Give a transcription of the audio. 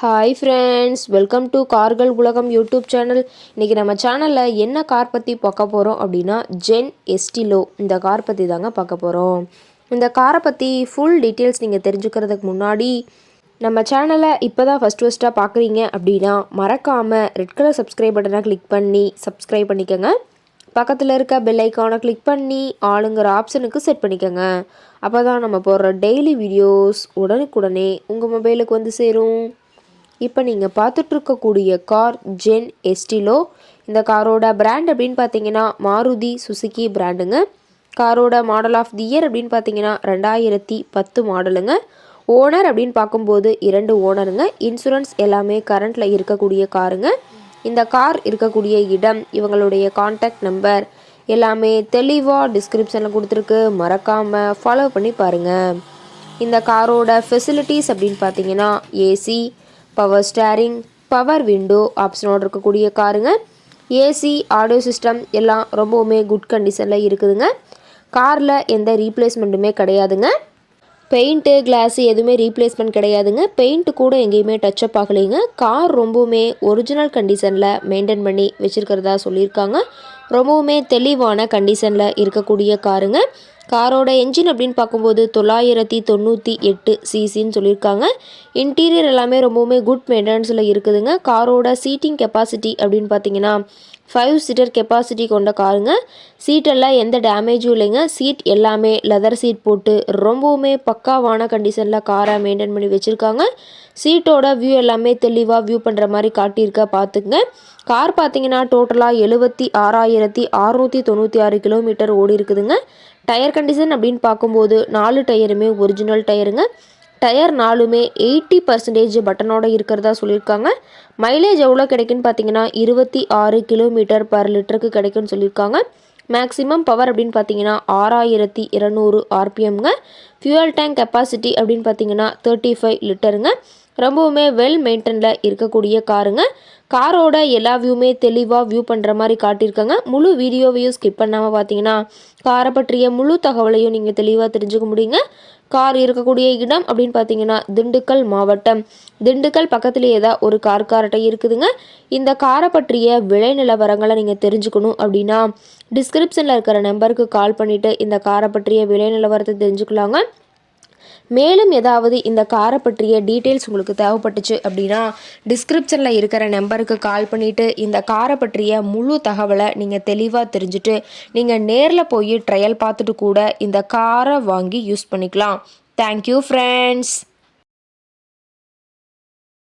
Hi friends, welcome to கார்கள் உலகம் YouTube channel. இன்றைக்கி நம்ம சேனலில் என்ன கார் பற்றி பார்க்க போகிறோம் அப்படின்னா ஜென் எஸ்டிலோ இந்த கார் பற்றி தாங்க பார்க்க போகிறோம். இந்த காரை பற்றி ஃபுல் டீட்டெயில்ஸ் நீங்கள் தெரிஞ்சுக்கிறதுக்கு முன்னாடி நம்ம சேனலை இப்போ தான் ஃபஸ்ட்டாக பார்க்குறீங்க அப்படின்னா மறக்காமல் ரெட் கலர் சப்ஸ்கிரைப் பட்டனை கிளிக் பண்ணி சப்ஸ்கிரைப் பண்ணிக்கோங்க. பக்கத்தில் இருக்க பெல் ஐக்கானை கிளிக் பண்ணி ஆளுங்கிற ஆப்ஷனுக்கு செட் பண்ணிக்கோங்க. அப்போ தான் நம்ம போடுற டெய்லி வீடியோஸ் உடனுக்குடனே உங்கள் மொபைலுக்கு வந்து சேரும். இப்போ நீங்கள் பார்த்துட்ருக்கக்கூடிய கார் ஜென் எஸ்டிலோ. இந்த காரோட பிராண்ட் அப்படின்னு பார்த்தீங்கன்னா மாருதி சுசுகி பிராண்டுங்க. காரோட மாடல் ஆஃப் தி இயர் அப்படின்னு பார்த்தீங்கன்னா 2010 மாடலுங்க. ஓனர் அப்படின்னு பார்க்கும்போது 2 ஓனருங்க. இன்சூரன்ஸ் எல்லாமே கரண்ட்டில் இருக்கக்கூடிய காருங்க. இந்த கார் இருக்கக்கூடிய இடம், இவங்களுடைய கான்டாக்ட் நம்பர் எல்லாமே தெளிவாக டிஸ்கிரிப்ஷனில் கொடுத்துருக்கு. மறக்காமல் ஃபாலோ பண்ணி பாருங்கள். இந்த காரோட ஃபெசிலிட்டிஸ் அப்படின்னு பார்த்தீங்கன்னா AC, power steering, power window ஆப்ஷனோடு இருக்கக்கூடிய காருங்க. ஏசி, ஆடியோ சிஸ்டம் எல்லாம் ரொம்பவுமே குட் கண்டிஷனில் இருக்குதுங்க. காரில் எந்த ரீப்ளேஸ்மெண்ட்டுமே கிடையாதுங்க. பெயிண்ட்டு, கிளாஸு எதுவுமே ரீப்ளேஸ்மெண்ட் கிடையாதுங்க. பெயிண்ட்டு கூட எங்கேயுமே டச்சப் ஆகலைங்க. கார் ரொம்பவுமே ஒரிஜினல் கண்டிஷனில் மெயின்டைன் பண்ணி வச்சுருக்கிறதா சொல்லியிருக்காங்க. ரொம்பவுமே தெளிவான கண்டிஷனில் இருக்கக்கூடிய காருங்க. காரோட என்ஜின் அப்படின்னு பார்க்கும்போது 998 சிசின்னு சொல்லியிருக்காங்க. இன்டீரியர் எல்லாமே ரொம்பவுமே குட் மெயின்டெனன்ஸில் இருக்குதுங்க. காரோட சீட்டிங் கெப்பாசிட்டி அப்படின்னு பார்த்தீங்கன்னா 5 சீட்டர் கெப்பாசிட்டி கொண்ட காருங்க. சீட்டெல்லாம் எந்த டேமேஜும் இல்லைங்க. சீட் எல்லாமே லெதர் சீட் போட்டு ரொம்பவுமே பக்காவான கண்டிஷனில் காரை மெயின்டைன் பண்ணி வச்சுருக்காங்க. சீட்டோட வியூ எல்லாமே தெளிவாக வியூ பண்ணுற மாதிரி காட்டியிருக்க பார்த்துக்குங்க. கார் பார்த்தீங்கன்னா டோட்டலாக 76,696 கிலோமீட்டர் ஓடி இருக்குதுங்க. டயர் கண்டிஷன் அப்படின்னு பார்க்கும்போது 4 டயருமே ஒரிஜினல் டயருங்க. டயர் 4மே 80% பட்டனோட இருக்கிறதா சொல்லியிருக்காங்க. மைலேஜ் எவ்வளோ கிடைக்குன்னு பார்த்தீங்கன்னா 26 கிலோமீட்டர் பர் லிட்டருக்கு கிடைக்குன்னு சொல்லியிருக்காங்க. மேக்ஸிமம் பவர் அப்படின்னு பார்த்தீங்கன்னா 6200 ஆர்பிஎம்ங்க. ஃபியூயல் டேங்க் கெப்பாசிட்டி அப்படின்னு பார்த்தீங்கன்னா 35 லிட்டருங்க. ரொம்பவுமே வெல் மெயின்டெனில் இருக்கக்கூடிய காருங்க. காரோட எல்லா வியூமே தெளிவாக வியூ பண்ணுற மாதிரி காட்டியிருக்காங்க. முழு வீடியோவையும் ஸ்கிப் பண்ணாமல் பார்த்தீங்கன்னா காரை பற்றிய முழு தகவலையும் நீங்கள் தெளிவாக தெரிஞ்சுக்க முடியுங்க. கார் இருக்கக்கூடிய இடம் அப்படின்னு பார்த்தீங்கன்னா திண்டுக்கல் மாவட்டம். திண்டுக்கல் பக்கத்துலேயே தான் ஒரு கார்ட்டை இருக்குதுங்க. இந்த காரை பற்றிய விலை நிலவரங்களை நீங்கள் தெரிஞ்சுக்கணும் அப்படின்னா டிஸ்கிரிப்ஷனில் இருக்கிற நம்பருக்கு கால் பண்ணிவிட்டு இந்த காரை பற்றிய விலை நிலவரத்தை தெரிஞ்சுக்கலாங்க. மேலும் ஏதாவது இந்த காரை பற்றிய டீட்டெயில்ஸ் உங்களுக்கு தேவைப்பட்டுச்சு அப்படின்னா டிஸ்கிரிப்ஷனில் இருக்கிற நம்பருக்கு கால் பண்ணிவிட்டு இந்த காரை பற்றிய முழு தகவலை நீங்கள் தெளிவாக தெரிஞ்சுட்டு நீங்கள் நேரில் போய் ட்ரையல் பார்த்துட்டு கூட இந்த காரை வாங்கி யூஸ் பண்ணிக்கலாம். Thank you friends.